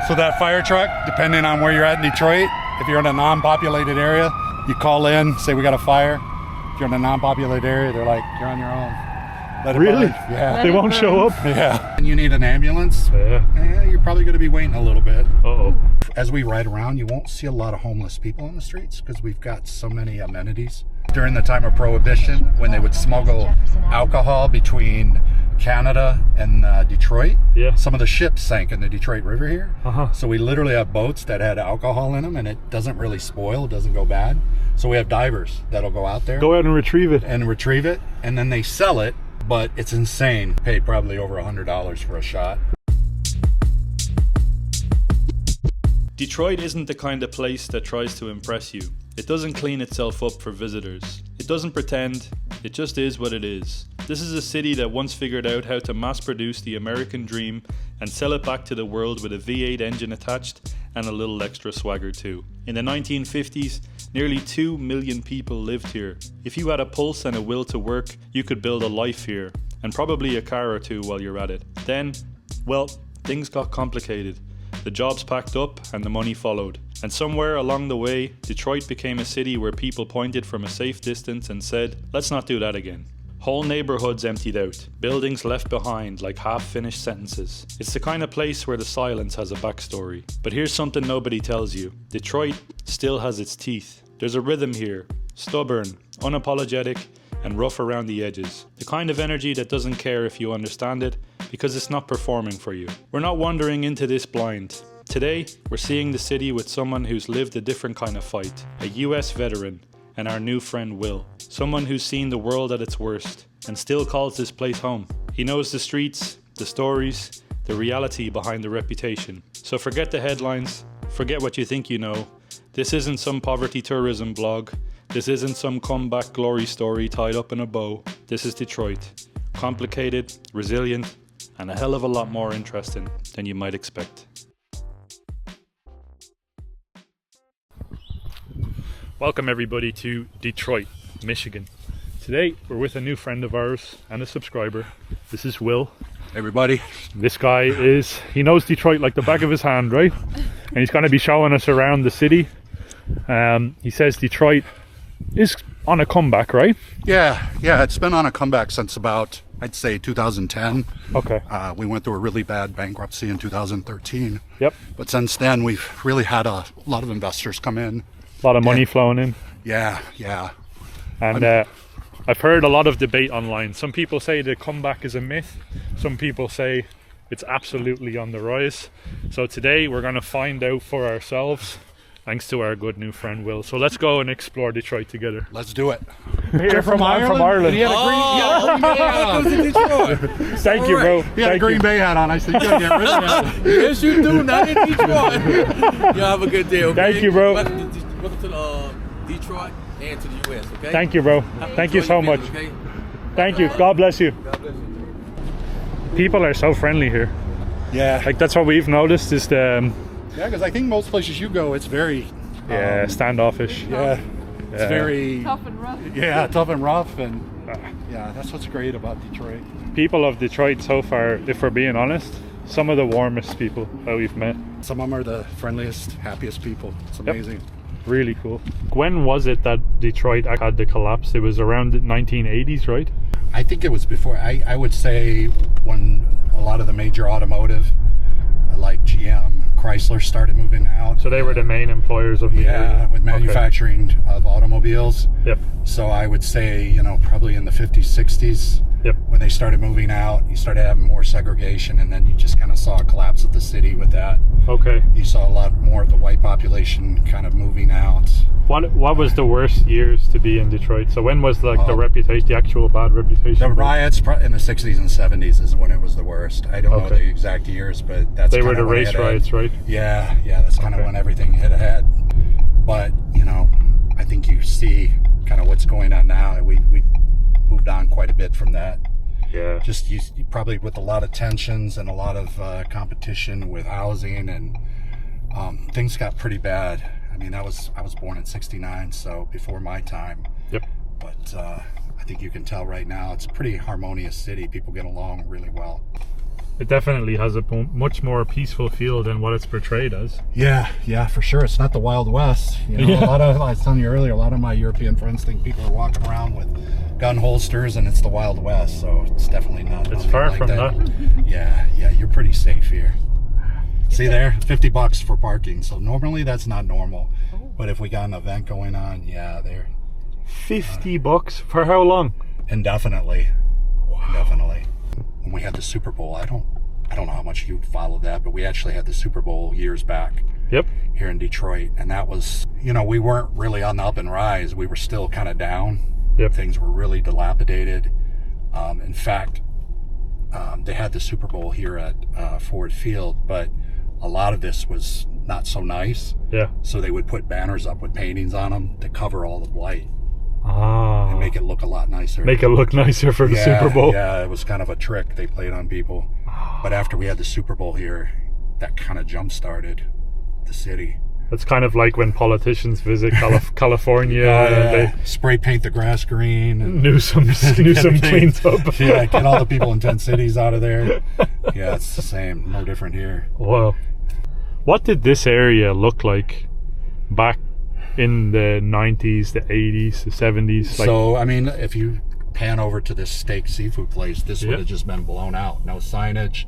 So that fire truck, depending on where you're at in Detroit, if you're in a non-populated area, you call in, say we got a fire. If you're in a non-populated area, they're like, you're on your own. Let it Really? burn. Yeah. They won't show up? Yeah. And you need an ambulance. Yeah. You're probably going to be waiting a little bit. Uh-oh. As we ride around, you won't see a lot of homeless people on the streets because we've got so many amenities. During the time of Prohibition, when they would smuggle alcohol between Canada and Detroit, yeah, some of the ships sank in the Detroit River here. Uh-huh. So we literally have boats that had alcohol in them, and it doesn't really spoil, it doesn't go bad. So we have divers that'll go out there, go out and retrieve it, and then they sell it. But it's insane. Paid probably over $100 for a shot. Detroit isn't the kind of place that tries to impress you. It doesn't clean itself up for visitors. It doesn't pretend. It just is what it is. This is a city that once figured out how to mass produce the American dream and sell it back to the world with a V8 engine attached and a little extra swagger too. In the 1950s, nearly 2 million people lived here. If you had a pulse and a will to work, you could build a life here, and probably a car or two while you're at it. Then, well, things got complicated. The jobs packed up and the money followed. And somewhere along the way, Detroit became a city where people pointed from a safe distance and said, let's not do that again. Whole neighborhoods emptied out, buildings left behind like half-finished sentences. It's the kind of place where the silence has a backstory. But here's something nobody tells you. Detroit still has its teeth. There's a rhythm here, stubborn, unapologetic, and rough around the edges. The kind of energy that doesn't care if you understand it, because it's not performing for you. We're not wandering into this blind. Today, we're seeing the city with someone who's lived a different kind of fight, a US veteran, and our new friend Will, someone who's seen the world at its worst, and still calls this place home. He knows the streets, the stories, the reality behind the reputation. So forget the headlines, forget what you think you know. This isn't some poverty tourism blog. This isn't some comeback glory story tied up in a bow. This is Detroit. Complicated, resilient, and a hell of a lot more interesting than you might expect. Welcome everybody to Detroit, Michigan. Today we're with a new friend of ours and a subscriber. This is Will. Everybody. This guy he knows Detroit like the back of his hand, right? And he's going to be showing us around the city. He says Detroit is on a comeback, right? Yeah, it's been on a comeback since about, I'd say 2010. Okay. We went through a really bad bankruptcy in 2013. Yep. But since then we've really had a lot of investors come in. A lot of money flowing in. Yeah. And I've heard a lot of debate online. Some people say the comeback is a myth. Some people say it's absolutely on the rise. So today we're going to find out for ourselves, thanks to our good new friend Will. So let's go and explore Detroit together. Let's do it. You're from Ireland? He had a green, Thank you, bro. He had a Green Bay hat on. I said, you gotta get rid of that. Yes, you do. Not in Detroit. You have a good day, okay? Thank you, bro. Welcome to Detroit and to the US, okay? Thank you, bro. Thank you so much. Okay? Thank you. God bless you. God bless you. People are so friendly here. Yeah. Like that's what we've noticed is the Yeah, because I think most places you go, it's very standoffish. Yeah. It's very tough and rough. Yeah, tough and rough, and yeah, that's what's great about Detroit. People of Detroit so far, if we're being honest, some of the warmest people that we've met. Some of them are the friendliest, happiest people. It's amazing. Yep. Really cool. When was it that Detroit had the collapse? It was around the 1980s, right? I think it was before. I would say when a lot of the major automotive, like GM, Chrysler, started moving out. So they were the main employers of the area. With manufacturing of automobiles. Yep. So I would say, probably in the 50s, 60s. Yep. When they started moving out, you started having more segregation, and then you just kind of saw a collapse of the city with that. Okay. You saw a lot more of the white population kind of moving out. What was the worst years to be in Detroit? So when was the reputation, the actual bad reputation? The riots in the 60s and 70s is when it was the worst. I don't know the exact years, but that's they were the race riots, right? Yeah, that's kind of when everything hit ahead. But I think you see kind of what's going on now. We moved on quite a bit from that. Yeah. Just probably with a lot of tensions and a lot of competition with housing, and things got pretty bad. I mean, I was born in '69, so before my time. Yep. But I think you can tell right now it's a pretty harmonious city. People get along really well. It definitely has a much more peaceful feel than what it's portrayed as. Yeah, for sure. It's not the Wild West. You know, Yeah. a lot of, I was telling you earlier, a lot of my European friends think people are walking around with gun holsters and it's the Wild West. So it's definitely not. It's nothing far like from that. Yeah, you're pretty safe here. See there, $50 for parking. So normally that's not normal. But if we got an event going on, yeah, they're $50 for how long? indefinitely. Indefinitely. When we had the Super Bowl, I don't know how much you followed that, but we actually had the Super Bowl years back. Yep. Here in Detroit, and that was, you know, we weren't really on the up and rise. We were still kind of down. Yep. Things were really dilapidated. In fact, they had the Super Bowl here at Ford Field, but a lot of this was not so nice. Yeah. So they would put banners up with paintings on them to cover all the light Ah. and make it look a lot nicer. Make it look nicer for the Super Bowl. Yeah, it was kind of a trick they played on people. But after we had the Super Bowl here, that kind of jump-started the city. It's kind of like when politicians visit California and they spray paint the grass green and Newsom cleans up. yeah, get all the people in 10 cities out of there. Yeah, it's the same, no different here. Wow. What did this area look like back in the 90s, the 80s, the 70s? Like, So, I mean, if you pan over to this steak seafood place, this Yeah. would have just been blown out. No signage,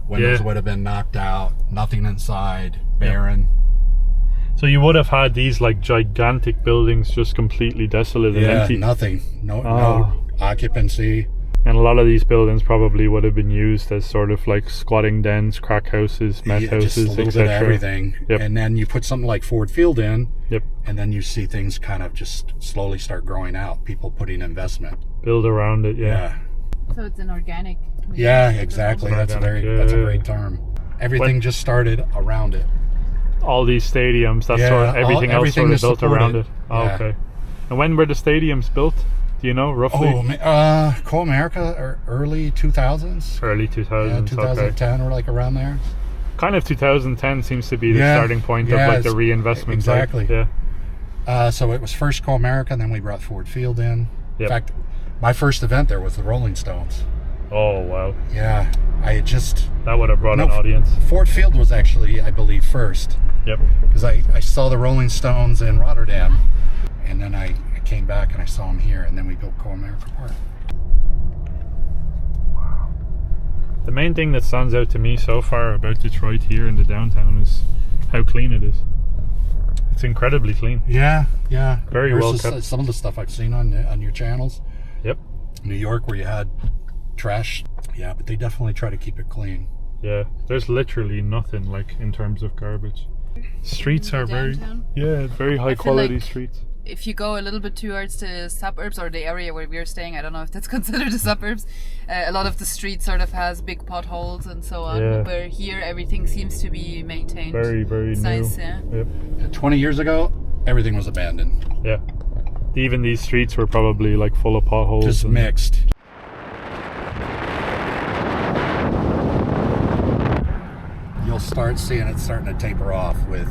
windows Yeah. would have been knocked out, nothing inside, barren. so you would have had these like gigantic buildings just completely desolate and Yeah, empty. nothing. No Ah. occupancy. And a lot of these buildings probably would have been used as sort of like squatting dens, crack houses, meth Yeah, just a houses, little bit of etc. everything. Yep. And then you put something like Ford Field in, Yep. and then you see things kind of just slowly start growing out. People putting investment. Build around it, yeah. So it's an organic. Yeah, exactly. That's a Organic, that's a yeah. great term. Everything just started around it. All these stadiums, that's Yeah, sort of everything else everything sort of to built support around it. it. Oh, Yeah. okay. And when were the stadiums built? Do you know roughly? Co-America or early 2000s. Early Yeah, 2000s. Okay. 2010 or like around there. Kind of 2010 seems to be the Yeah, starting point yeah, of like the it's- reinvestment. exactly. Like, yeah. So it was first Co-America, and then we brought Ford Field in. Yep. In fact, my first event there was the Rolling Stones. Oh wow, Yeah, I had just... that would have brought No, an audience. Ford Field was actually, I believe, first. Yep. Because I saw the Rolling Stones in Rotterdam, and then I came back and I saw them here, and then we built Co-America Park. The main thing that stands out to me so far about Detroit here in the downtown is how clean it is. It's incredibly clean. Yeah. Very well Versus kept. some of the stuff I've seen on your channels. Yep. New York, where you had trash. Yeah, but they definitely try to keep it clean. Yeah. There's literally nothing like in terms of garbage. Streets are very very high feel quality like- streets. If you go a little bit towards the suburbs or the area where we're staying, I don't know if that's considered the suburbs. A lot of the street sort of has big potholes and so on. Yeah. Where here everything seems to be maintained. Very, very It's new. nice, yeah. Yep. 20 years ago, everything was abandoned. Yeah. Even these streets were probably like full of potholes. Just and- mixed. You'll start seeing it starting to taper off with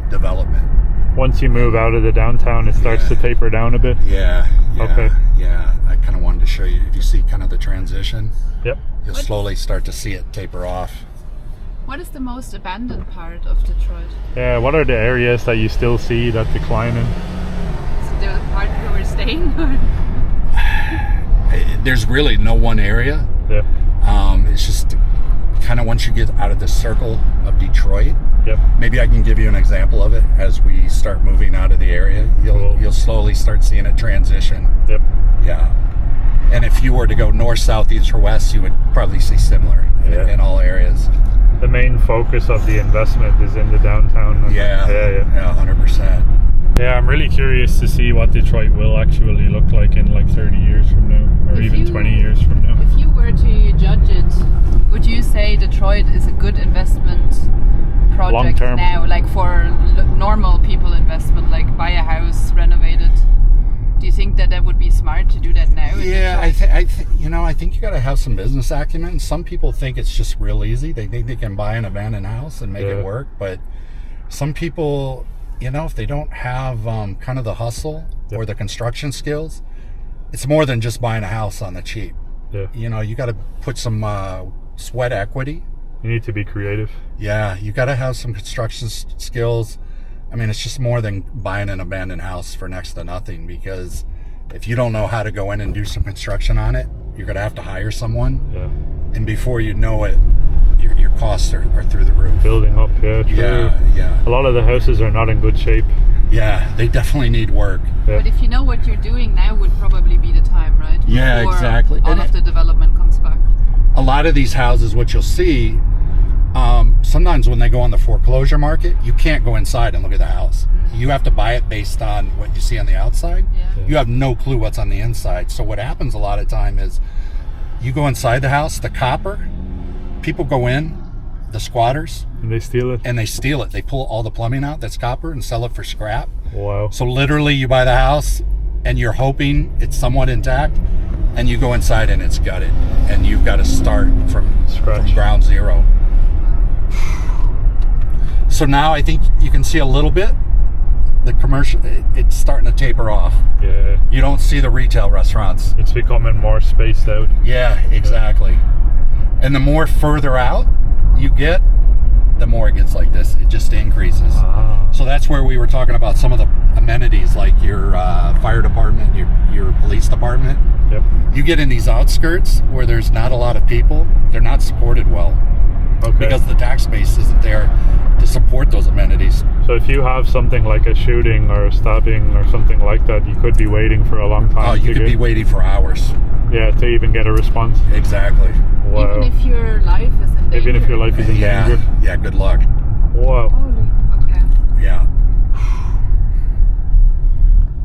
development. Once you move out of the downtown, it starts Yeah. to taper down a bit. Yeah. Okay. Yeah, I kind of wanted to show you. If you see kind of the transition, Yep. you'll slowly start to see it taper off. What is the most abandoned part of Detroit? Yeah. What are the areas that you still see that decline in? Is it the part where we're staying? Or? There's really no one area. Yeah. It's just kind of once you get out of the circle of Detroit. Yep. Maybe I can give you an example of it as we start moving out of the area. Cool. You'll slowly start seeing it transition. Yep. Yeah. And if you were to go north, south, east, or west, you would probably see similar Yeah. in all areas. The main focus of the investment is in the downtown. Yeah. Yeah. 100%. Yeah, I'm really curious to see what Detroit will actually look like in like 30 years from now, or If even you- 20 years from now. If you were to judge it, would you say Detroit is a good investment project Long term. now, like for normal people investment, like buy a house, renovate it? Do you think that would be smart to do that now? in Yeah, Detroit? I think you got to have some business acumen. Some people think it's just real easy. They think they can buy an abandoned house and make Yeah. it work. But some people, if they don't have kind of the hustle Yep. or the construction skills, it's more than just buying a house on the cheap. Yeah. You know, you got to put some sweat equity. You need to be creative. Yeah, you got to have some construction skills. I mean, it's just more than buying an abandoned house for next to nothing, because if you don't know how to go in and do some construction on it, you're going to have to hire someone. Yeah. And before you know it, your costs are through the roof. Building up, yeah, true. Yeah. A lot of the houses are not in good shape. Yeah, they definitely need work. Yeah. But if you know what you're doing now, would probably be the time, right? Yeah, Before exactly. all of the development comes back. A lot of these houses, what you'll see, sometimes when they go on the foreclosure market, you can't go inside and look at the house. You have to buy it based on what you see on the outside. Yeah. You have no clue what's on the inside. So what happens a lot of time is you go inside the house, the copper, people go in, the squatters, And they steal it. and they steal it. They pull all the plumbing out that's copper and sell it for scrap. Wow. So literally you buy the house and you're hoping it's somewhat intact, and you go inside and it's gutted, and you've got to start from Scratch. ground zero. So now I think you can see a little bit the commercial, it's starting to taper off. Yeah. You don't see the retail restaurants. It's becoming more spaced out. Yeah, exactly. And the more further out you get, the more it gets like this. It just increases. Ah. So that's where we were talking about some of the amenities, like your fire department, your police department. Yep. You get in these outskirts where there's not a lot of people, they're not supported well. Okay. Because the tax base isn't there to support those amenities. So if you have something like a shooting or a stabbing or something like that, you could be waiting for a long time. Oh, you could be waiting for hours. Yeah, to even get a response. Exactly. Wow. Even if your life is in danger. Even if your life is in danger. Yeah, good luck. Wow. Holy, okay. Yeah.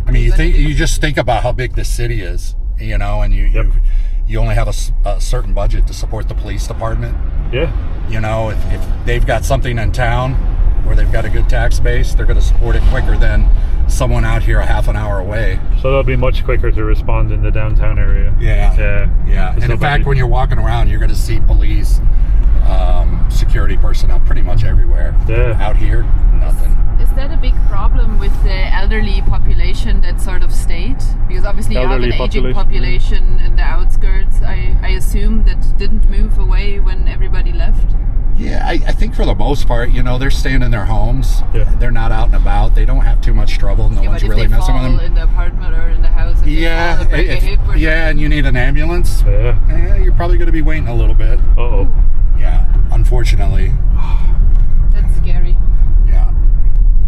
I mean, you just think about how big this city is, you know, and you only have a certain budget to support the police department. Yeah. You know, if they've got something in town where they've got a good tax base, they're going to support it quicker than someone out here a half an hour away. So they'll be much quicker to respond in the downtown area. Yeah. There's And in nobody- fact, when you're walking around, you're going to see police, security personnel pretty much everywhere. Yeah. Out here, nothing. Is that a big problem with the elderly population that sort of stayed? Because obviously you have Elderly an aging population. population in the outskirts. I assume that didn't move away when everybody left. Yeah, I think for the most part, you know, they're staying in their homes. Yeah. They're not out and about. They don't have too much trouble. No Yeah, one's but if really they messing fall with them. in the apartment or in the house, and they fall and break a hip or And you need an ambulance. Yeah. You're probably going to be waiting a little bit. Uh-oh. Yeah, unfortunately. that's scary. Yeah.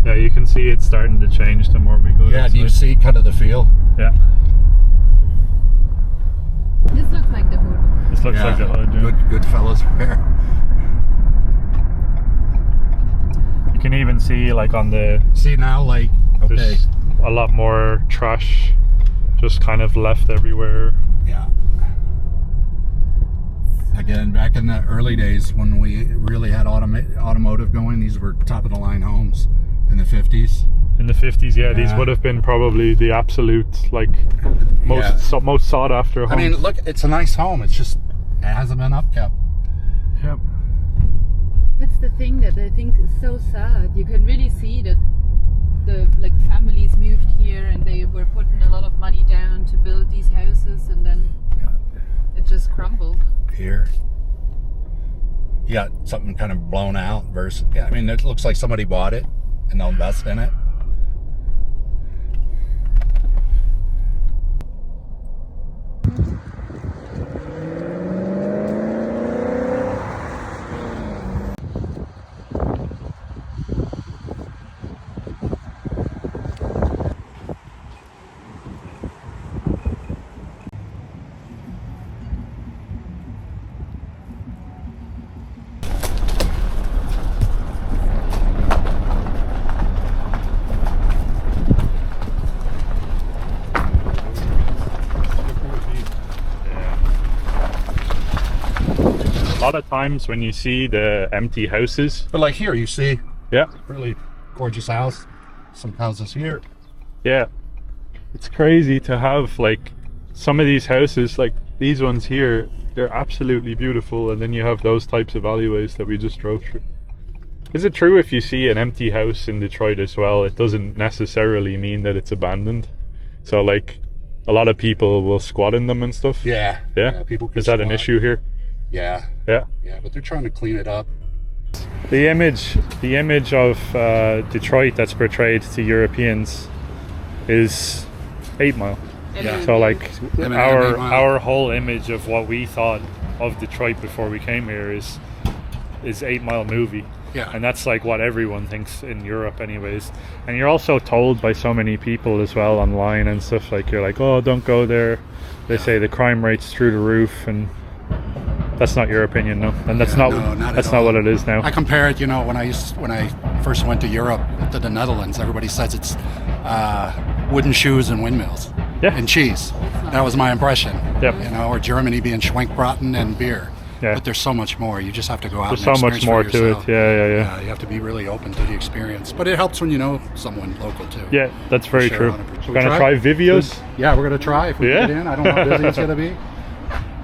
Yeah, you can see it's starting to change the more we go. Yeah, this do you way. see kind of the feel? Yeah. This looks like the hood. This looks like the hood. Yeah. Good fellows there. You can even see like on the See now, like, okay. there's a lot more trash just kind of left everywhere. Yeah. Again, back in the early days when we really had automotive going, these were top of the line homes in the 50s. In the 50s, yeah, these Yeah. would have been probably the absolute like most sought after homes. I mean, look, it's a nice home. It's just, it hasn't been upkept. Yep. That's the thing that I think is so sad. You can really see that the families moved here and they were putting a lot of money down to build these houses, and then it just crumbled. Here. You got something kind of blown out versus, I mean, it looks like somebody bought it and they'll invest in it. A lot of times when you see the empty houses, But like here, you see, yeah, really gorgeous house. Some houses here. yeah, it's crazy to have like some of these houses, like these ones here, they're absolutely beautiful, and then you have those types of alleyways that we just drove through. Is it true if you see an empty house in Detroit as well, it doesn't necessarily mean that it's abandoned? So like a lot of people will squat in them and stuff. Yeah. Yeah? People can Is that an squat. issue here? Yeah. Yeah. Yeah, but they're trying to clean it up. The image of Detroit that's portrayed to Europeans is 8 Mile. Yeah. So like Eminem, 8 Mile. our whole image of what we thought of Detroit before we came here is 8 Mile movie. Yeah. And that's like what everyone thinks in Europe anyways. And you're also told by so many people as well online and stuff, like you're like, oh, don't go there. They say the crime rate's through the roof, and that's not your opinion, no? And that's Yeah, not no, not at that's all. not what it is now. I compare it, when I first went to Europe, to the Netherlands, everybody says it's wooden shoes and windmills Yeah. and cheese. That was my impression. Yep. Or Germany being Schwenkbraten and beer. Yeah. But there's so much more. You just have to go out There's and so much experience more for to yourself. it. Yeah. You have to be really open to the experience. But it helps when you know someone local too. Yeah, that's very Sure, true. 100%. We're gonna try Vivios. Yeah, we're gonna try if we Yeah. get in. I don't know how busy it's gonna be.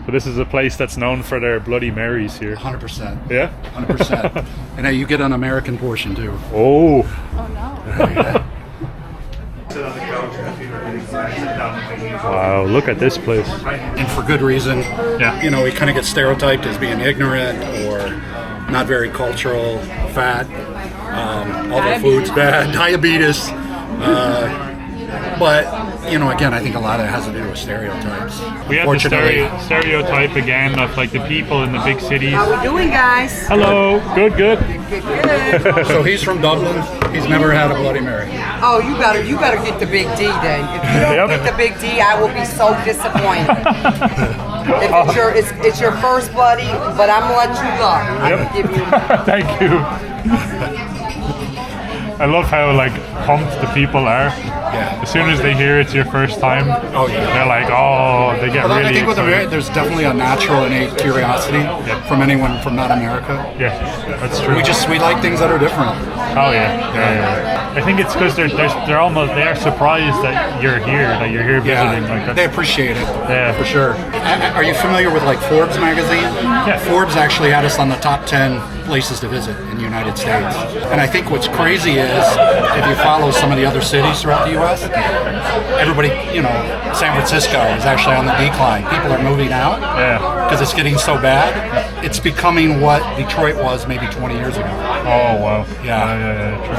But this is a place that's known for their Bloody Marys here. 100%. Yeah? 100%. And hey, you get an American portion too. Oh. Oh no. Wow, look at this place. And for good reason. Yeah. We kind of get stereotyped as being ignorant or not very cultural, fat, all the food's bad, diabetes. But, again, I think a lot of it has to do with stereotypes. We have the stereotype again of like the people in the big cities. How we doing, guys? Hello, good. Good. So he's from Dublin. He's never had a Bloody Mary. Oh, you better get the big D then. If you don't Yep. get the big D, I will be so disappointed. If it's your first bloody, but I'm gonna let you go. I'm Yep. gonna give you. Thank you. I love how like pumped the people are. Yeah. As soon as they hear it's your first time, Oh, yeah. they're like, oh, they get But I really think with the excited. Mary, there's definitely a natural innate curiosity from anyone from not America. Yeah, that's true. We like things that are different. Oh yeah. I think it's because they're surprised that you're here visiting. Like they that's, appreciate it. Yeah. For sure. Are you familiar with like Forbes magazine? Yeah. Forbes actually had us on the top 10 places to visit in the United States. And I think what's crazy is if you follow some of the other cities throughout the U.S., everybody, San Francisco is actually on the decline. People are moving out yeah. because it's getting so bad. It's becoming what Detroit was maybe 20 years ago. Oh wow. Yeah. True.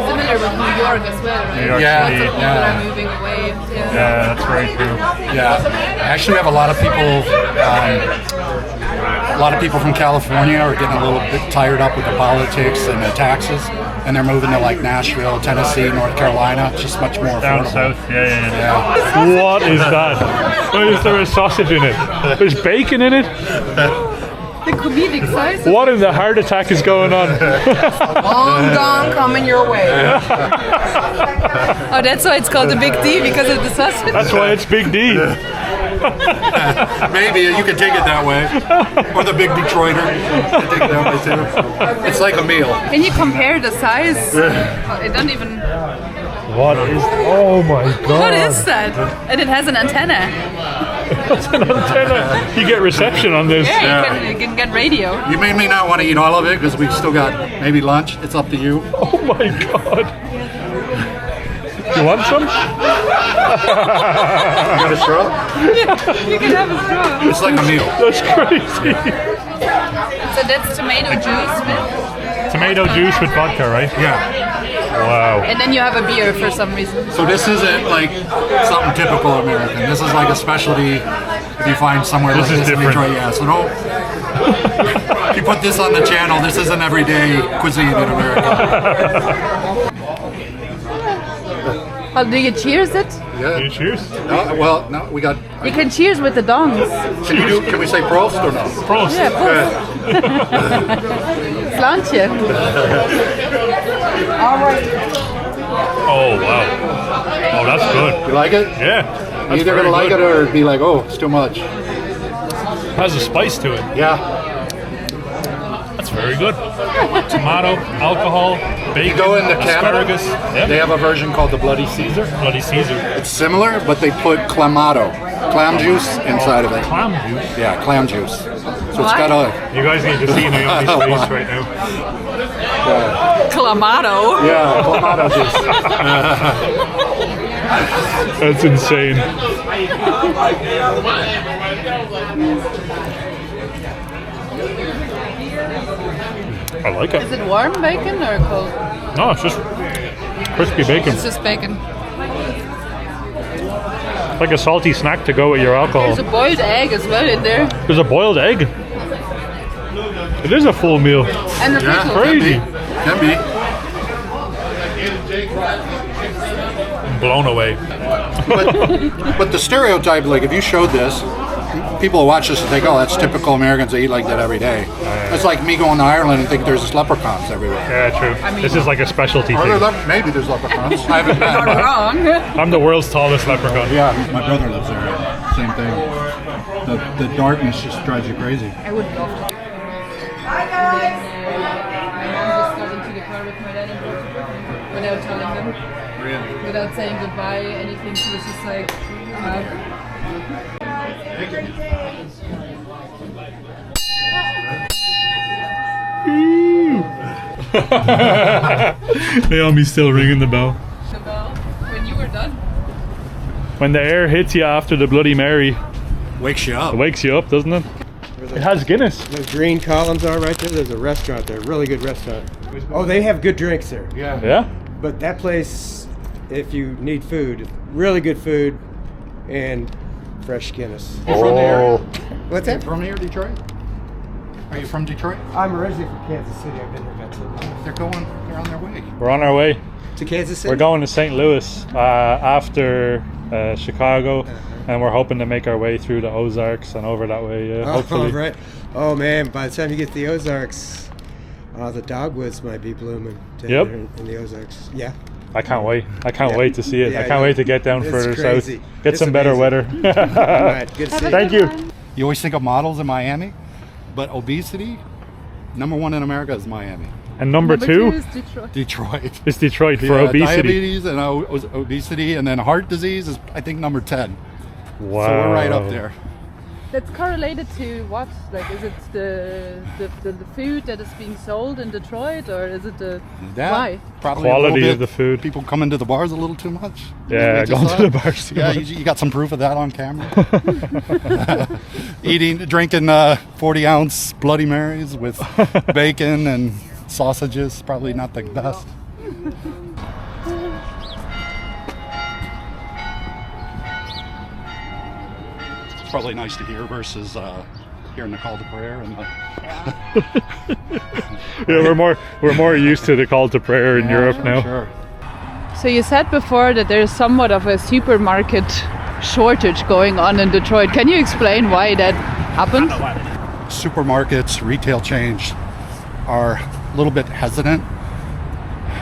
Similar with New York as well, right? New York Yeah. City. People are moving away. Yeah, that's very true. Yeah, actually, we have a lot of people. A lot of people from California are getting a little bit tired up with the politics and the taxes, and they're moving to like Nashville, Tennessee, North Carolina. It's just much more Down affordable. south. Yeah. What is that? Why is there a sausage in it? There's bacon in it? The comedic size. What in the heart attack is going on? Long gone coming your way. Oh, that's why it's called the Big D, because of the sausage. That's why it's Big D. Maybe you can take it that way, or the big Detroiter. You can take it that way too. It's like a meal. Can you compare the size? Oh, it doesn't even. What is? Oh my god! What is that? And it has an antenna. That's an antenna. You get reception on this. Yeah, you can get radio. You may not want to eat all of it because we've still got maybe lunch. It's up to you. Oh my god! You want some? You got a straw? You can have a straw. It's like a meal. That's crazy. So that's tomato juice, with, Tomato juice with vodka, right? Yeah. Wow. and then you have a beer for some reason. So this isn't like something typical American. This is like a specialty if you find somewhere This like is this in different. Detroit. Yeah, so don't. If you put this on the channel, this isn't everyday cuisine in America. Oh, do you cheers it? Can you Yeah. cheers? No, we got. You can cheers with the dongs. Can we say Prost or no? Prost. Yeah, Slantje. All right. Oh wow. Oh, that's good. You like it? Yeah. You're That's either very gonna like good. it or be like, oh, it's too much. Has a spice to it. Yeah. That's very good. Tomato, alcohol, bacon, You go into Canada, asparagus. they Yeah. have a version called the Bloody Caesar. Bloody Caesar. It's similar, but they put clamato, clam juice inside of it. Clam juice. Yeah, clam juice. So it's got a You guys need to see Naomi's face right now. Clamato. clamato juice. That's insane. I like it. Is it warm bacon or cold? No, it's just crispy bacon. It's just bacon. It's like a salty snack to go with your alcohol. There's a boiled egg as well in there. There's a boiled egg. It is a full meal. And the pickle. Crazy. Can be. I'm blown away. But the stereotype, like if you showed this, people will watch this and think, oh, that's typical Americans. They eat like that every day. It's like me going to Ireland and think there's leprechauns everywhere. Yeah, true. This is like a specialty thing. Maybe there's leprechauns. I haven't been. Not wrong. I'm the world's tallest leprechaun. Yeah, my brother lives there. Same thing. The darkness just drives you crazy. I would love to. Hi guys. My mom just got into the car with my dad and drove to Brooklyn without telling them. Really? Without saying goodbye, anything. She was just like, Naomi's still ringing the bell. the bell when you were done. When the air hits you after the Bloody Mary, Wakes you up. it wakes you up, doesn't it? It has Guinness. Those green columns are right there. There's a restaurant there, really good restaurant. Oh, they have good drinks there. Yeah. Yeah? But that place, if you need food, really good food and fresh Guinness. You from the area? What's You that? from here, Detroit? Are you from Detroit? I'm originally from Kansas City. I've been here about 10 years. They're on their way. We're on our way. To Kansas City? We're going to St. Louis after Chicago, and we're hoping to make our way through the Ozarks and over that way, hopefully. Oh, right. Oh, man, by the time you get to the Ozarks, the dogwoods might be blooming down Yep. there in the Ozarks. Yeah. I can't wait. I can't Yeah. wait to see it. Yeah, I can't yeah. wait to get down It's further crazy. south. Get It's some better amazing. weather. All right, good to see you. Thank you. You always think of models in Miami, but obesity, #1 in America is Miami. And number two is Detroit. Detroit. is Detroit for Yeah, obesity. Diabetes and obesity, and then heart disease is, I think, number 10. Wow. So we're right up there. That's correlated to what? Like, is it the food that is being sold in Detroit, or is it the why? Probably Quality a little of the food. People come into the bars a little too much. Yeah, We just going saw to it. the bars too Yeah, much. you got some proof of that on camera. Drinking 40-ounce Bloody Marys with bacon and sausages. Probably not the best. It's probably nice to hear versus hearing the call to prayer and Yeah, we're more used to the call to prayer in Europe now. Sure. So you said before that there's somewhat of a supermarket shortage going on in Detroit. Can you explain why that happened? Supermarkets, retail chains are a little bit hesitant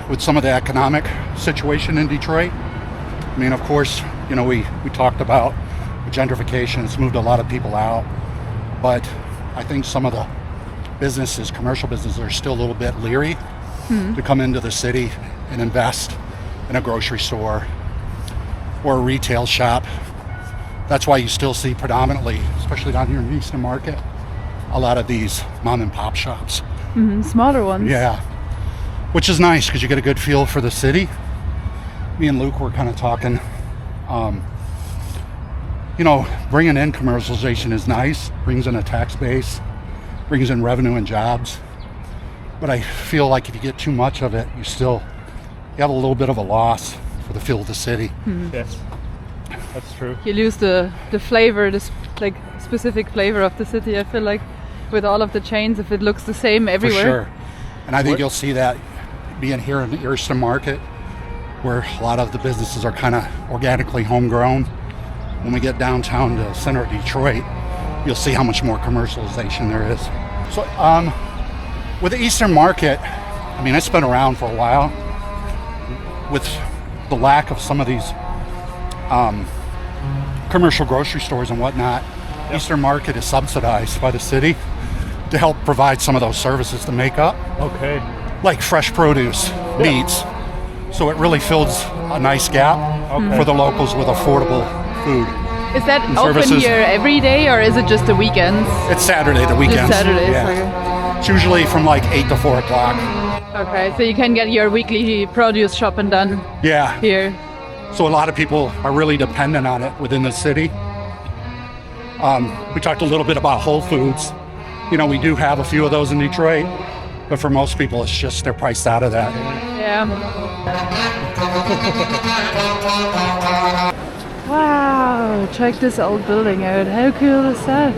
with some of the economic situation in Detroit. I mean, of course, you know, we talked about gentrification. It's moved a lot of people out, but I think some of the businesses, commercial businesses, are still a little bit leery to come into the city and invest in a grocery store or a retail shop. That's why you still see predominantly, especially down here in the Eastern Market, a lot of these mom and pop shops. Smaller ones. Yeah, which is nice because you get a good feel for the city. Me and Luke were kind of talking, you know, bringing in commercialization is nice, brings in a tax base, brings in revenue and jobs. But I feel like if you get too much of it, you have a little bit of a loss for the feel of the city. Yes, that's true. You lose the flavor, this like specific flavor of the city. I feel like with all of the chains, if it looks the same everywhere. For sure. And I think you'll see that being here in the Eastern Market, where a lot of the businesses are kind of organically homegrown. When we get downtown to the center of Detroit, you'll see how much more commercialization there is. So with the Eastern Market, I mean, it's been around for a while. With the lack of some of these commercial grocery stores and whatnot, Eastern Market is subsidized by the city to help provide some of those services to make up, Okay. like fresh produce, meats. So it really fills a nice gap for the locals with affordable food. Is that And open services. here every day, or is it just the weekends? It's Saturday, the weekends. Just Saturdays. Yeah. It's usually from like 8 to 4 o'clock. Okay, so you can get your weekly produce shopping done Yeah. here. So a lot of people are really dependent on it within the city. We talked a little bit about Whole Foods. You know, we do have a few of those in Detroit, but for most people, it's just they're priced out of that. Yeah. Wow, check this old building out. How cool is that?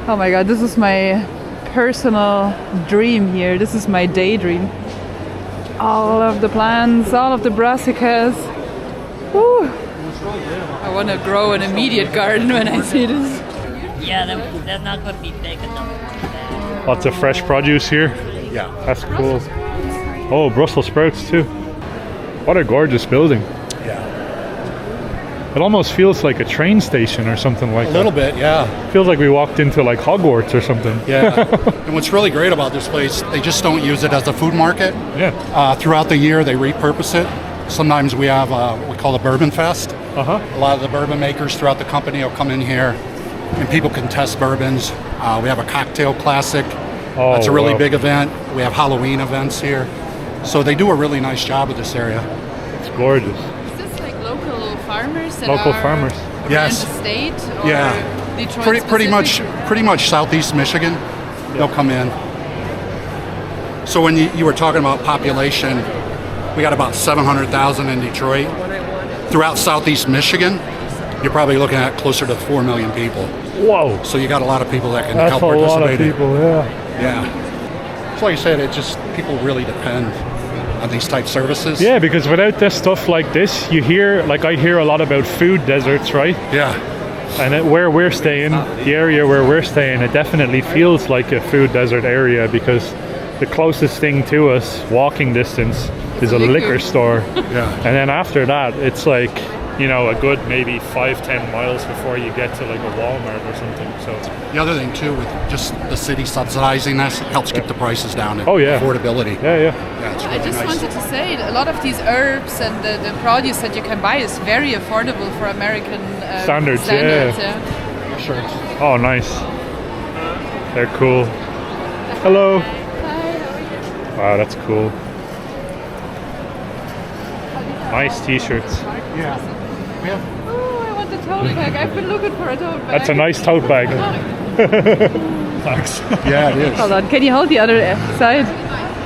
Oh my god, this is my personal dream here. This is my daydream. All of the plants, all of the brassicas. Woo. I want to grow an immediate garden when I see this. Yeah, they're not going to be big enough. Lots of fresh produce here. Yeah. That's cool. Oh, Brussels sprouts too. What a gorgeous building. Yeah. It almost feels like a train station or something like A that. little bit, yeah. Feels like we walked into like Hogwarts or something. Yeah. And what's really great about this place, they just don't use it as a food market. Yeah. Throughout the year, they repurpose it. Sometimes we have what we call a bourbon fest. Uh-huh. A lot of the bourbon makers throughout the company will come in here and people can test bourbons. We have a cocktail classic. Oh, That's a really wow. big event. We have Halloween events here. So they do a really nice job with this area. It's gorgeous. Is this like local farmers that Local are farmers. around Yes. the state? Or Yeah. Detroit Pretty specific? much southeast Michigan. They'll come in. So when you were talking about population, we got about 700,000 in Detroit. Throughout southeast Michigan, you're probably looking at closer to 4 million people. Whoa. So you got a lot of people that can That's help a lot participate. of people, yeah. Yeah. That's why you said it just, people really depend on these type services. Yeah, because without this stuff like this, you hear, like I hear a lot about food deserts, right? Yeah. And where we're staying, the area where we're staying, it definitely feels like a food desert area because the closest thing to us, walking distance, is a liquor store. Yeah. And then after that, it's like, you know, a good maybe 5-10 miles before you get to like a Walmart or something. So The other thing too, with just the city subsidizing this, it helps keep the prices down and Oh, yeah. affordability. yeah. Yeah, it's I really just nice. wanted to say a lot of these herbs and the produce that you can buy is very affordable for American Standards, yeah. Sure. Oh, nice. They're cool. Hello. Wow, that's cool. Nice t-shirts. Yeah. We have Oh, I want a tote bag. I've been looking for a tote bag. That's a nice tote bag. Thanks. Yeah, it is. Hold on, can you hold the other side?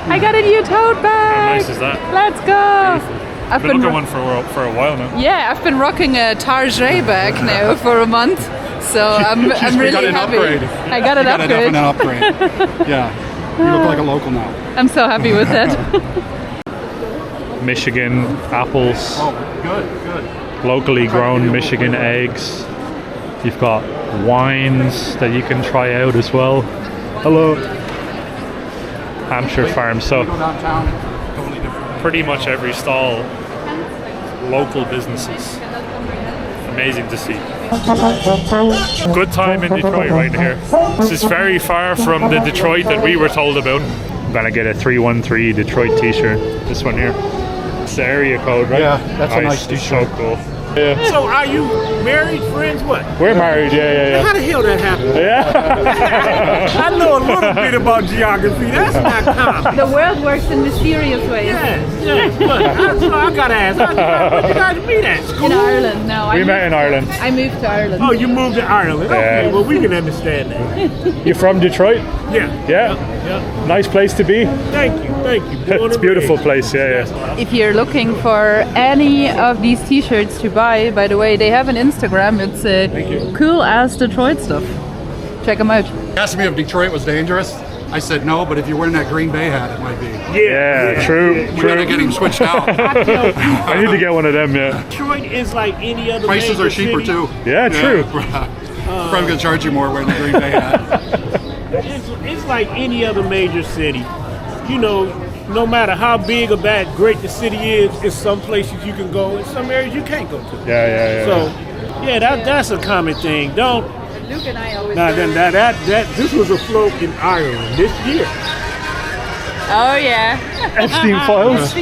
I got a new tote bag. nice is that? Let's go. I've Been looking one for a while now. Yeah, I've been rocking a Target bag now for a month, so I'm We really got an happy. upgrade. I got an You got a upgrade. definite upgrade. Yeah. You look like a local now. I'm so happy with that. Michigan apples, Oh, good. locally grown Michigan eggs. You've got wines that you can try out as well. Hello. Hampshire Farm. So Go downtown, totally different. pretty much every stall, local businesses. Amazing to see. Good time in Detroit right here. This is very far from the Detroit that we were told about. I'm gonna get a 313 Detroit t-shirt. This one here. It's the area code, right? Yeah, that's a nice It's t-shirt. so cool. Yeah. So are you married, friends, what? We're married, yeah. How the hell that happened? Yeah. I know a little bit about geography. That's not common. The world works in mysterious ways. Yes, but so I gotta ask, how you guys meet at school? In Ireland, no. We met in Ireland. I moved to Ireland. Oh, you moved to Ireland. Okay, Yeah. well we can understand that. You from Detroit? Yeah. Yeah. Yeah. Nice place to be. Thank you. It's a beautiful place, yeah. If you're looking for any of these t-shirts to buy, by the way, they have an Instagram. It's cool as Detroit stuff. Check them out. He asked me if Detroit was dangerous. I said no, but if you're wearing that Green Bay hat, it might be. Yeah, true. We gotta get him switched out. I need to get one of them, yeah. Detroit is like any other Prices major are cheaper city. too. Yeah, true. Probably gonna charge you more wearing the Green Bay hat. It's like any other major city. You know, no matter how big or bad great the city is, it's some places you can go and some areas you can't go to. Yeah. So, yeah, that's a common thing. Don't. Luke and I always. Now, then that this was afloat in Ireland this year. Oh yeah. Epstein files.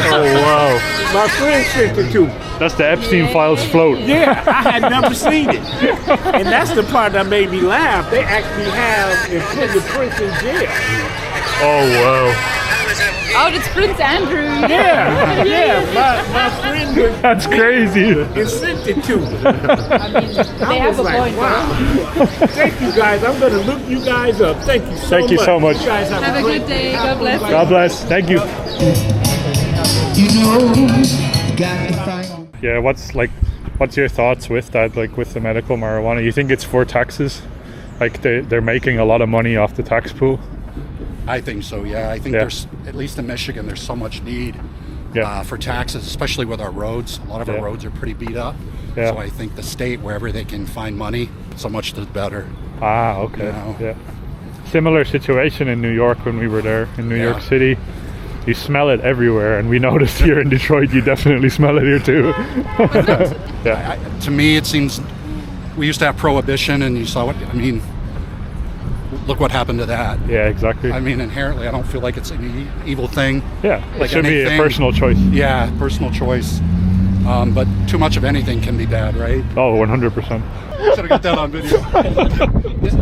Oh wow. My friend sent it to me. That's the Epstein files float. Yeah, I had never seen it, and that's the part that made me laugh. They actually have and put the prince in jail. Oh wow. Oh, it's Prince Andrew. Yeah, yeah. My friend That's crazy. sent it to me. I mean, they have a point. Wow. Thank you guys. I'm gonna look you guys up. Thank you so much. Thank you so much. You guys have Have a good day. God bless. God bless. Thank you. Yeah, what's your thoughts with that, like with the medical marijuana? You think it's for taxes? Like they're making a lot of money off the tax pool? I think so, yeah. I think there's, at least in Michigan, there's so much need for taxes, especially with our roads. A lot of our roads are pretty beat up. Yeah. So I think the state, wherever they can find money, so much the better. Ah, okay. You know? Yeah. Similar situation in New York when we were there in New York City. You smell it everywhere, and we noticed here in Detroit you definitely smell it here too. To me, it seems we used to have prohibition, and you saw what I mean. Look what happened to that. Yeah, exactly. I mean, inherently, I don't feel like it's an evil thing. Yeah, like it should be a personal choice. Yeah, personal choice. But too much of anything can be bad, right? Oh, 100%. Should have got that on video.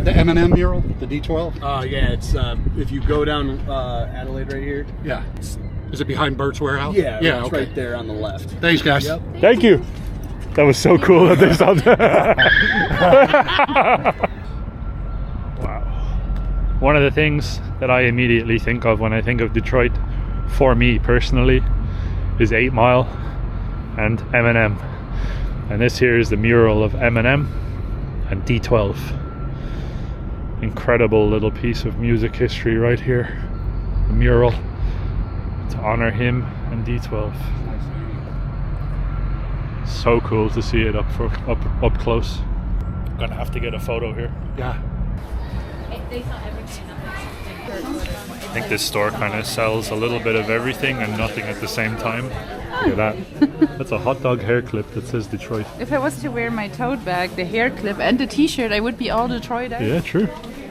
The M&M mural, the D12. Yeah, it's if you go down Adelaide right here. Yeah. Is it behind Bert's warehouse? Yeah, it's okay. right there on the left. Thanks, guys. Yep. Thank you. That was so cool that they saw that. Wow. One of the things that I immediately think of when I think of Detroit, for me personally, is 8 Mile and M&M. And this here is the mural of M&M and D12. Incredible little piece of music history right here. The mural to honor him and D12. So cool to see it up close. I'm gonna have to get a photo here. Yeah. I think this store kind of sells a little bit of everything and nothing at the same time. Look at that. That's a hot dog hair clip that says Detroit. If I was to wear my tote bag, the hair clip, and the T-shirt, I would be all Detroit out. Yeah, true.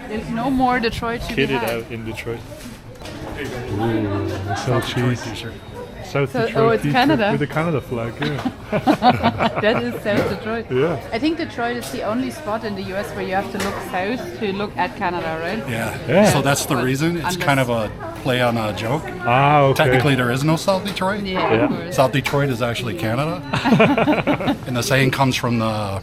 There's no more Detroit to be Kitted had. out in Detroit. Ooh, South Detroit Cheese. t-shirt. South So- Detroit oh, it's t-shirt Canada. with the Canada flag, yeah. That is South Detroit. Yeah. I think Detroit is the only spot in the US where you have to look south to look at Canada, right? Yeah. So that's the But reason. It's kind of a play on a joke. Ah, okay. Technically, there is no South Detroit. Yeah, Yeah. of course. South Detroit is actually Canada. And the saying comes from the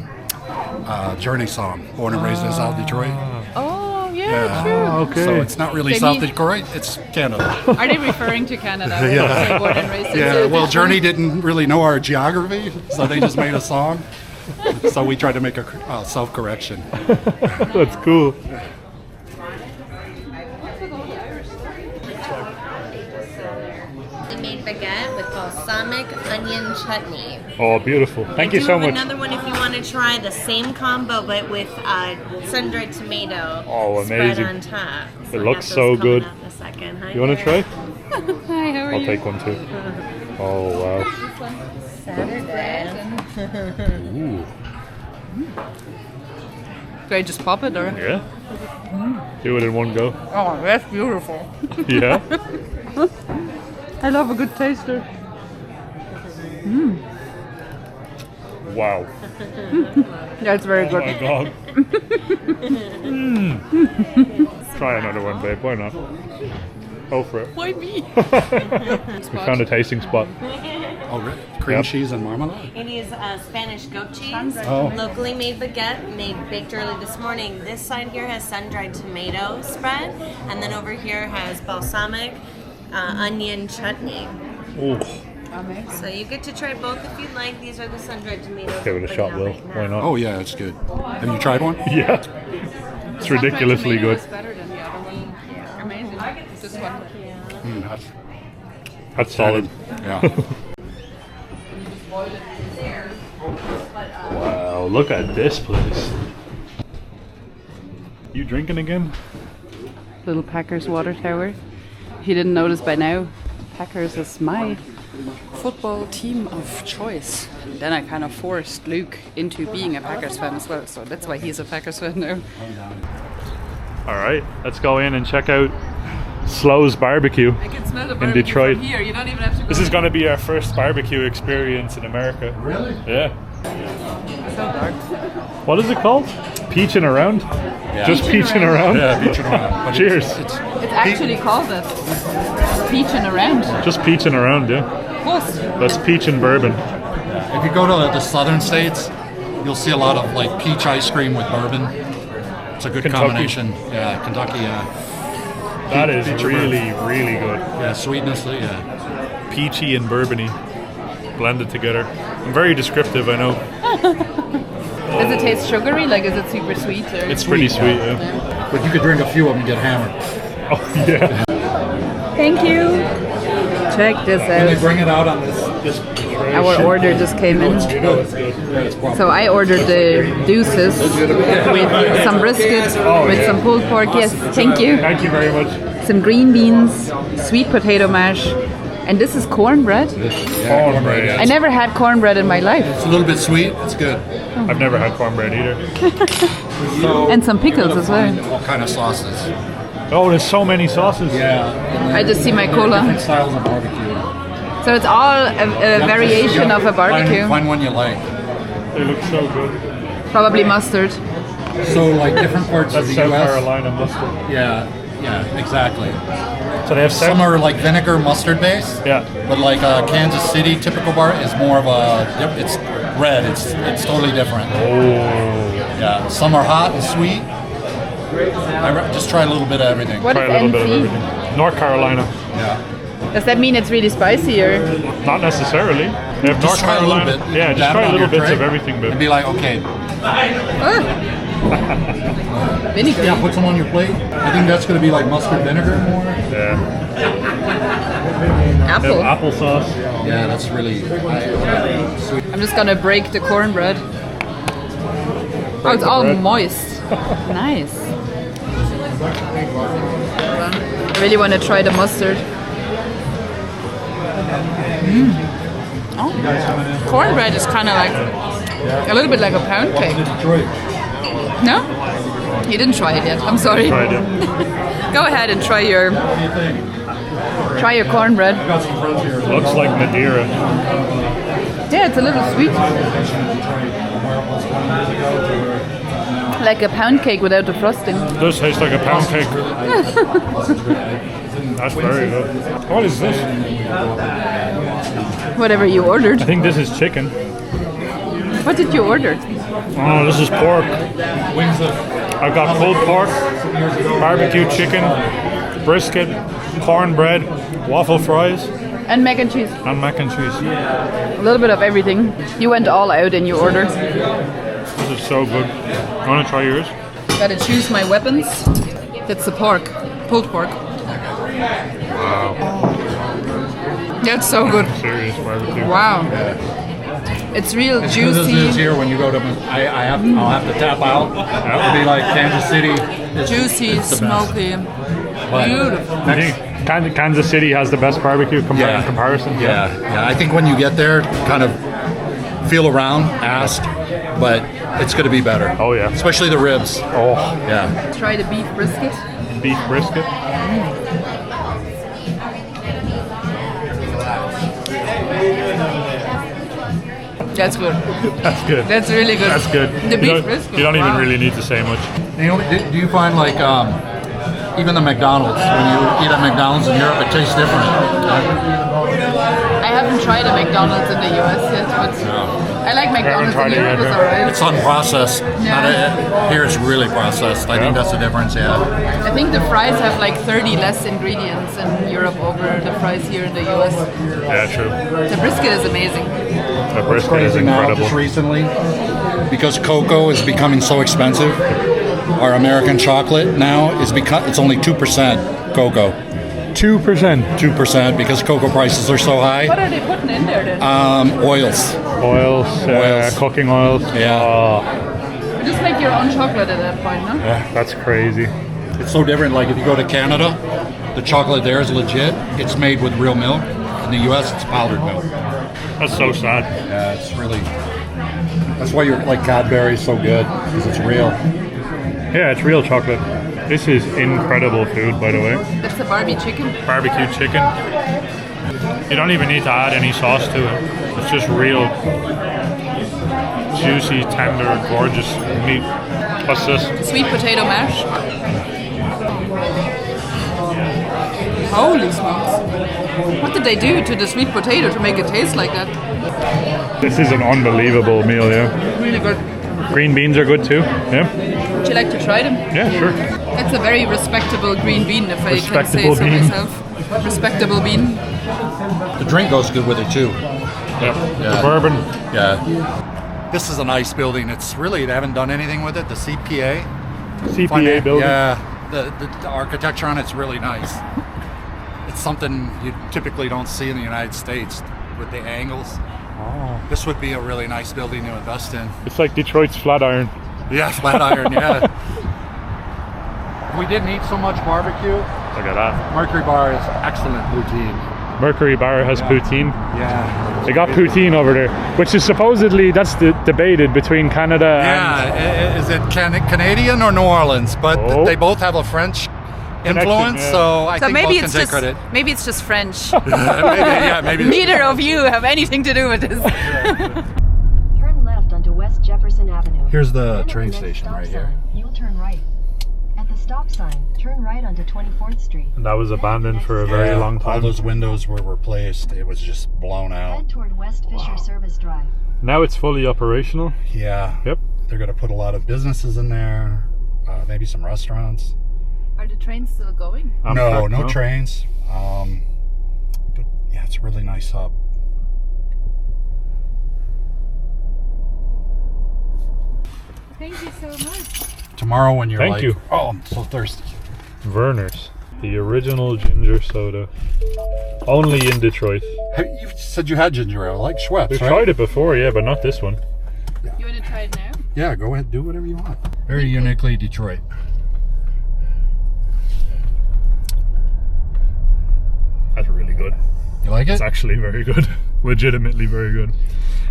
Journey song, Born and Raised in South Detroit. Oh, yeah, Yeah. true. Ah, okay. So it's not really They South mean- Detroit, it's Canada. Are they referring to Canada? When Yeah. they say born and raised in Yeah, South well, Detroit? Journey didn't really know our geography, so they just made a song. So we tried to make a self-correction. That's cool. We made baguette with balsamic onion chutney. Oh, beautiful. Thank you so much. Another one if you want to try the same combo but with sun-dried tomato Oh, spread amazing. on top. It I looks got so those coming good. up in a second. Hi You want to there. try? Hi, how are I'll you? take one too. Oh, wow. Saturday. Do I just pop it or? Yeah. Do it in one go. Oh, that's beautiful. Yeah. I love a good taster. Wow. Yeah, it's very Oh good. my god. Try another one, babe. Why not? Go for it. Why me? We found a tasting spot. Oh, really? Cream Yep. cheese and marmalade? It is Spanish goat cheese, Oh. locally made baguette, made baked early this morning. This side here has sun-dried tomato spread, and then over here has balsamic onion chutney. Ooh. So you get to try both if you'd like. These are the sun-dried tomatoes. Give it a we're shot, putting Will. out right Why now. not? Oh, yeah, it's good. Have you tried one? Yeah. It's ridiculously good. It's better than the other one. Yeah. Amazing. This one. That's solid. Yeah. Wow, look at this place. You drinking again? Little Packers water tower. If you didn't notice by now, Packers is my football team of choice. Then I kind of forced Luke into being a Packers fan as well, so that's why he's a Packers fan now. Alright, let's go in and check out Slow's Barbecue. I can smell the In Detroit. from here. You don't even have to go. This is going to be our first barbecue experience in America. Really? Yeah. so dark. What is it called? Peaching around? Yeah. Just peaching around? Yeah, peaching around. But Cheers. It's actually called that. Peaching around. Just peaching around, yeah. Post. That's peach and bourbon. If you go to the southern states, you'll see a lot of like peach ice cream with bourbon. It's a good Kentucky. combination. Yeah, Kentucky, yeah. That is Peach really, really good. Yeah, sweetness, yeah. Peachy and bourbony blended together. I'm very descriptive, I know. Does it taste sugary? Like, is it super sweet? Or? It's pretty sweet, yeah. But you could drink a few of them and get hammered. Oh, yeah. Thank you. Check this When they out. bring it out on this Our order just came in. So I ordered the deuces with some brisket, with some pulled pork. Yes, thank you. Thank you very much. Some green beans, sweet potato mash, and this is cornbread. Cornbread, yeah. I never had cornbread in my life. It's a little bit sweet. It's good. I've never had cornbread either. And some pickles as well. All kind of sauces. Oh, there's so many sauces. Yeah. I just see my cola. Different styles of barbecue. So it's all a variation of a barbecue. Find one you like. They look so good. Probably mustard. So like different parts That's of the South U.S. Carolina mustard. Yeah, exactly. So they have Some are like vinegar mustard based. Yeah. But like Kansas City typical bar is more of it's red. It's totally different. Oh. Yeah. Some are hot and sweet. Just try a little bit of everything. What Try is a little bit of NC? everything. North Carolina. Yeah. Does that mean it's really spicy or? Not necessarily. They have North Just try a little Carolina. bit. Yeah, just Dab try it a on little your bits tray of everything, And but be like, okay. Vinegar. Yeah, put some on your plate. I think that's going to be like mustard vinegar more. yeah. Apple. They have applesauce. Yeah, that's really sweet. I'm just gonna break the cornbread. Oh, it's all moist. Nice. I really want to try the mustard. Oh, cornbread is kind of like a little bit like a pound cake. No? You didn't try it yet. I'm sorry. Tried it. Go ahead and try your cornbread. Looks like Madeira. Yeah, it's a little sweet. Like a pound cake without the frosting. It does taste like a pound cake. That's very good. What is this? Whatever you ordered. I think this is chicken. What did you order? Oh, this is pork. I've got pulled pork, barbecue chicken, brisket, cornbread, waffle fries, And mac and cheese. and mac and cheese. A little bit of everything. You went all out in your order. This is so good. You want to try yours? Gotta choose my weapons. That's the pork. Pulled pork. Wow. That's so good. Serious barbecue. Wow. It's real As good as it is juicy. here when you go to, I'll have to tap out. It'll be like Kansas City. Juicy, it's the best. smoky. But Beautiful. I think Kansas City has the best barbecue in comparison. Yeah. I think when you get there, kind of feel around, ask, but it's going to be better. Oh yeah. Especially the ribs. Oh, Yeah. Try the beef brisket. beef brisket. That's good. That's good. That's really good. That's good. The You beef don't- brisket. You don't even wow. really need to say much. Naomi, do you find like even the McDonald's, when you eat at McDonald's in Europe, it tastes different? I haven't tried a McDonald's in the US yet, but I like McDonald's tried in it Europe. yet, It's yeah. alright. It's unprocessed. Here it's really processed. I think that's the difference, yeah. I think the fries have like 30 less ingredients in Europe over the fries here in the US. Yeah, true. The brisket is amazing. The brisket is Crazy now, incredible. just recently, because cocoa is becoming so expensive. Our American chocolate now it's only 2% cocoa. 2%. 2% because cocoa prices are so high. What are they putting in there then? Oils. Oils, cooking oils. Yeah. Oh, You just make your own chocolate at that point, no? that's crazy. It's so different. Like if you go to Canada, the chocolate there is legit. It's made with real milk. In the U.S., it's powdered milk. That's so sad. Yeah, it's really. That's why your like Cadbury's so good because it's real. Yeah, it's real chocolate. This is incredible food, by the way. That's a Barbie chicken. Barbecue chicken. You don't even need to add any sauce to it. It's just real juicy, tender, gorgeous meat. What's this? Sweet potato mash. Holy smokes. What did they do to the sweet potato to make it taste like that? This is an unbelievable meal, yeah. Really good. Green beans are good too, yeah. Would you like to try them? Yeah, sure. It's a very respectable green bean, if I can say Respectable so bean. myself. Respectable bean. The drink goes good with it too. Yeah. The bourbon. Yeah. This is a nice building. It's really, they haven't done anything with it. The CPA. CPA building. Yeah. The architecture on it's really nice. It's something you typically don't see in the United States with the angles. Oh. This would be a really nice building to invest in. It's like Detroit's Flatiron. Yeah, Flatiron, yeah. We didn't eat so much barbecue. Look at that. Mercury Bar is excellent poutine. Mercury Bar has poutine. Yeah. They got poutine over there, which is supposedly, that's debated between Canada and... Yeah, is it Canadian or New Orleans? But they both have a French influence, yeah. so I think maybe both can take credit. Maybe it's just French. maybe. Neither of you have anything to do with this. Turn left onto West Jefferson Avenue. Here's the Then at train next station stop right sign, here. You'll turn right. At the stop sign, turn right onto 24th Street. And that was abandoned for a very long All time. those windows were replaced. It was just blown out. Head toward West Fisher Service Drive. Now it's fully operational. Yeah. Yep. They're going to put a lot of businesses in there, maybe some restaurants. Are the trains still going? No trains. But yeah, it's a really nice hub. Thank you so much. Tomorrow when you're Thank like, you. oh, I'm so thirsty. Werner's, the original ginger soda. Only in Detroit. Hey, you said you had ginger ale, like Schweppes, We've right? tried it before, yeah, but not this one. You want to try it now? Yeah, go ahead, do whatever you want. Very uniquely Detroit. That's really good. You like it? It's actually very good. Legitimately very good.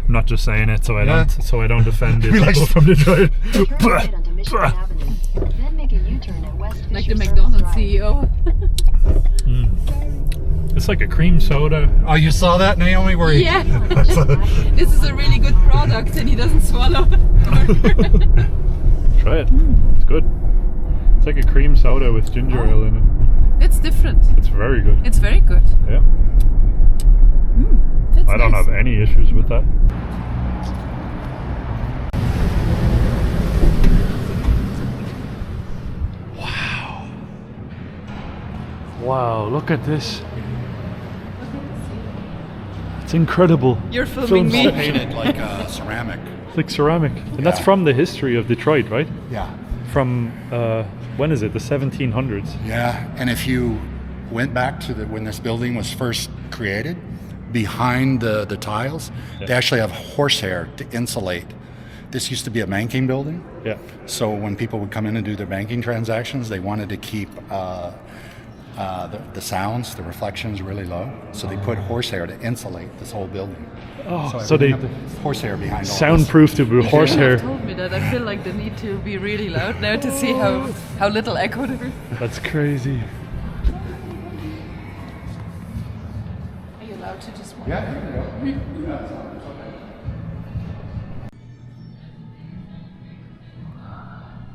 I'm not just saying it so I don't offend the people from Detroit. Turn right onto Michigan Avenue. Then make a U-turn at West Fisher Like the Service McDonald's Drive. CEO. It's like a cream soda. Oh, you saw that, Naomi? Where he... Yeah. This is a really good product and he doesn't swallow. Try it. It's good. It's like a cream soda with ginger ale in it. It's different. It's very good. It's very good. Yeah. I don't have any issues with that. Wow, look at this. It's incredible. You're filming me. It's painted like ceramic. It's like ceramic. And that's from the history of Detroit, right? Yeah. From, when is it? The 1700s. Yeah, and if you went back to when this building was first created, behind the tiles, they actually have horsehair to insulate. This used to be a banking building. Yeah. So when people would come in and do their banking transactions, they wanted to keep the sounds, the reflections really low. So they put horsehair to insulate this whole building. Oh, so they horsehair behind all soundproof to be horsehair. You told me that. I feel like they need to be really loud now to see how little echo there is. That's crazy. Are you allowed to just walk? Yeah.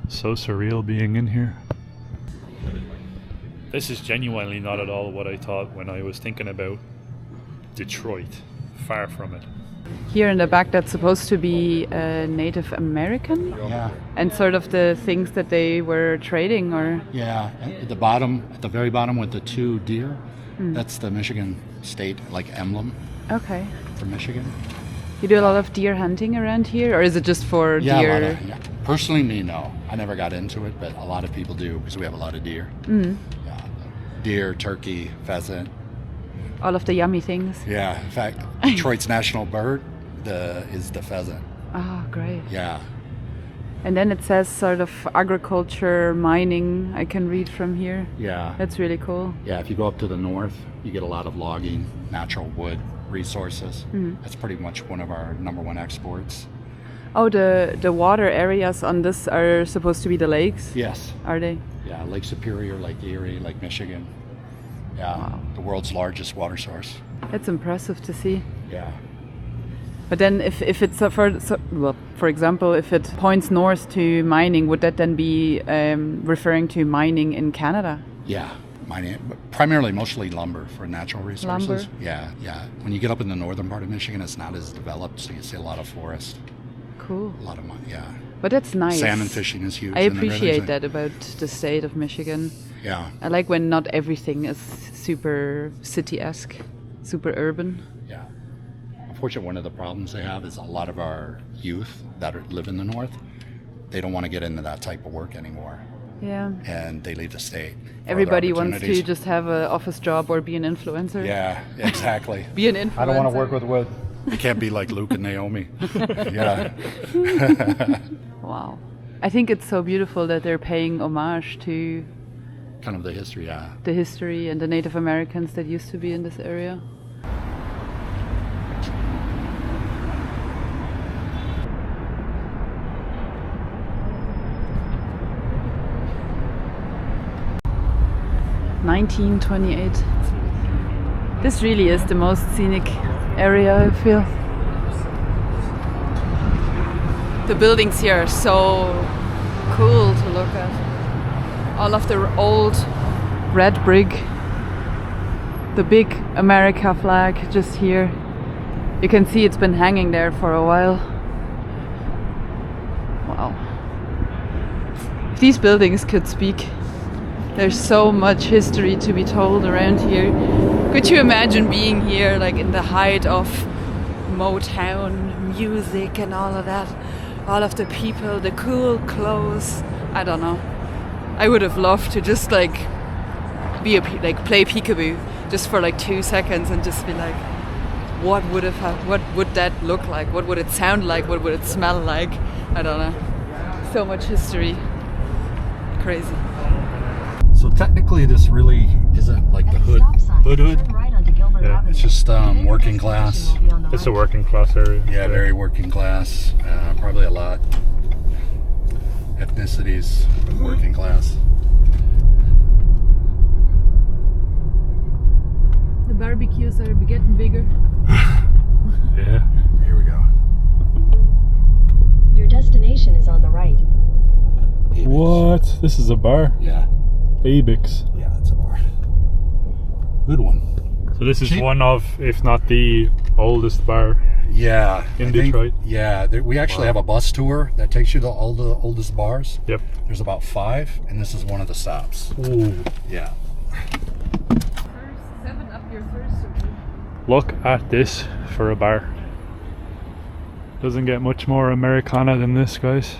So surreal being in here. This is genuinely not at all what I thought when I was thinking about Detroit. Far from it. Here in the back, that's supposed to be Native American? Yeah. And sort of the things that they were trading, or? Yeah, at the bottom, at the very bottom with the two deer, that's the Michigan state emblem. Okay. For Michigan. You do a lot of deer hunting around here, or is it just for deer? Yeah. Personally, me, no. I never got into it, but a lot of people do because we have a lot of deer. Yeah, deer, turkey, pheasant. All of the yummy things. Yeah, in fact, Detroit's national bird is the pheasant. Oh, great. Yeah. And then it says sort of agriculture, mining, I can read from here. Yeah. That's really cool. Yeah, if you go up to the north, you get a lot of logging, natural wood resources. That's pretty much one of our #1 exports. Oh, the water areas on this are supposed to be the lakes? Yes. Are they? Yeah, Lake Superior, Lake Erie, Lake Michigan. Yeah, the world's largest water source. That's impressive to see. Yeah. But then if it's for example, if it points north to mining, would that then be referring to mining in Canada? Yeah, mining, primarily mostly lumber for natural resources. Lumber? Yeah. When you get up in the northern part of Michigan, it's not as developed, so you see a lot of forest. Cool. A lot of yeah. But that's nice. Salmon fishing is huge. I appreciate that about the state of Michigan. Yeah. I like when not everything is super city-esque, super urban. Yeah. Unfortunately, one of the problems they have is a lot of our youth that live in the north, they don't want to get into that type of work anymore. Yeah. And they leave the state. Everybody wants to just have an office job or be an influencer. Yeah, exactly. Be an influencer. I don't want to work with wood. You can't be like Luke and Naomi. Yeah. Wow. I think it's so beautiful that they're paying homage to kind of the history, yeah. The history and the Native Americans that used to be in this area. (1928). This really is the most scenic area, I feel. The buildings here are so cool to look at. All of the old red brick, the big America flag just here. You can see it's been hanging there for a while. Wow. If these buildings could speak, there's so much history to be told around here. Could you imagine being here like in the height of Motown music and all of that? All of the people, the cool clothes. I don't know. I would have loved to just like play peekaboo just for like 2 seconds and just be like, what would that look like? What would it sound like? What would it smell like? I don't know. So much history. Crazy. So technically this really isn't like the hood. Yeah. It's just working class. It's a working class area. Yeah, very working class. Probably a lot ethnicities working class. The barbecues are getting bigger. Yeah. Here we go. Your destination is on the right. What? This is a bar? Yeah. Abix. Yeah, that's a bar. Good one. So this is one of, if not the oldest bar. Yeah. In Detroit. Yeah, we actually have a bus tour that takes you to all the oldest bars. Yep. There's about 5, and this is one of the stops. Ooh. Yeah. Look at this for a bar. Doesn't get much more Americana than this, guys.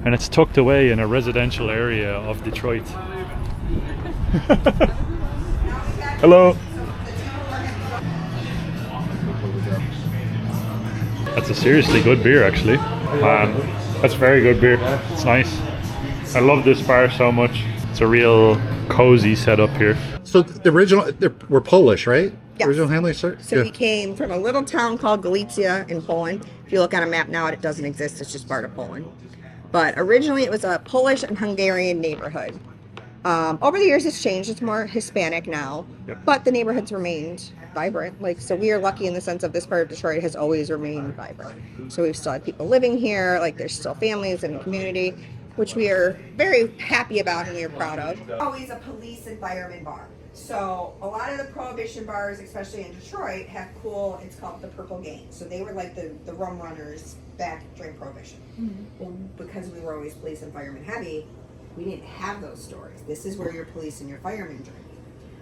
And it's tucked away in a residential area of Detroit. Hello. That's a seriously good beer, actually. That's very good beer. It's nice. I love this bar so much. It's a real cozy setup here. So the original, we're Polish, right? Yes. Original family, sir? So we came from a little town called Galicia in Poland. If you look on a map now, it doesn't exist. It's just part of Poland. But originally it was a Polish and Hungarian neighborhood. Over the years it's changed. It's more Hispanic now. Yep. But the neighborhood's remained vibrant. So we are lucky in the sense of this part of Detroit has always remained vibrant. So we've still had people living here. There's still families and community, which we are very happy about and we are proud of. Always a police environment bar. So a lot of the prohibition bars, especially in Detroit, have it's called the Purple Gang. So they were like the rum runners back during Prohibition. Mm-hmm. Well, because we were always police and firemen heavy, we didn't have those stories. This is where your police and your firemen drink.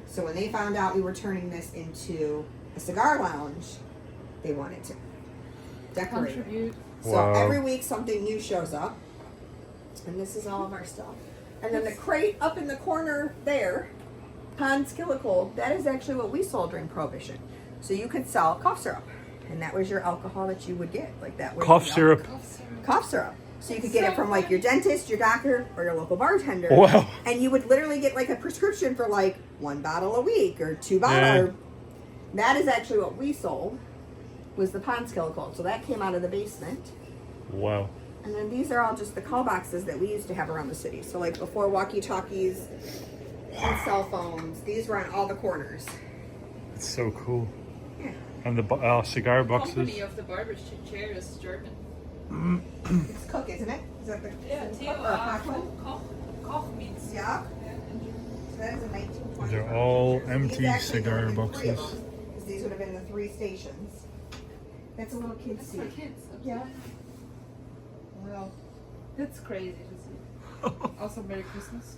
So when they found out we were turning this into a cigar lounge, they wanted to decorate it. So every week something new shows up. And this is all of our stuff. And then the crate up in the corner there, Pond Skillicle, that is actually what we sold during Prohibition. So you could sell cough syrup. And that was your alcohol that you would get. That was Cough syrup. Cough syrup. So you could get it from your dentist, your doctor, or your local bartender. Wow. And you would literally get a prescription for 1 bottle a week or 2 bottles. Yeah. That is actually what we sold, was the Pond Skillicle. So that came out of the basement. Wow. And then these are all just the call boxes that we used to have around the city. So before walkie-talkies and cell phones, these were on all the corners. It's so cool. Yeah. And the cigar The boxes. company of the barber's chair is German. It's Cook, isn't it? Is that the Koch means yeah. So that is a 1920. These are all These empty actually cigar would have been 3 of boxes. them, 'cause these would have been the 3 stations. That's a little kid's seat. for kids. Yeah. Wow, that's crazy to see. Also, Merry Christmas.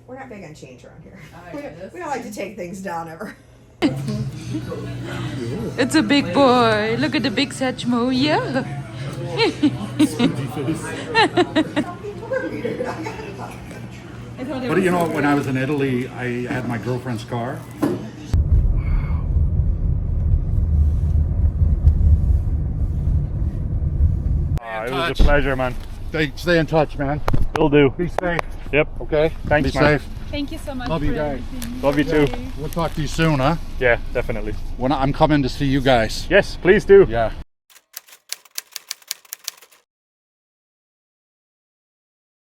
We're not big on change around here. That's We don't like to take things down ever. It's a big boy. Look at the big Satchmo. Yeah. But you know, when I was in Italy, I had my girlfriend's car. It was a pleasure, man. Stay in touch, man. Will do. Be safe. Yep. Okay. Thanks, Be man. safe. Thank you so much. Love you guys. Love you too. We'll talk to you soon, huh? Yeah, definitely. When I'm coming to see you guys. Yes, please do. Yeah.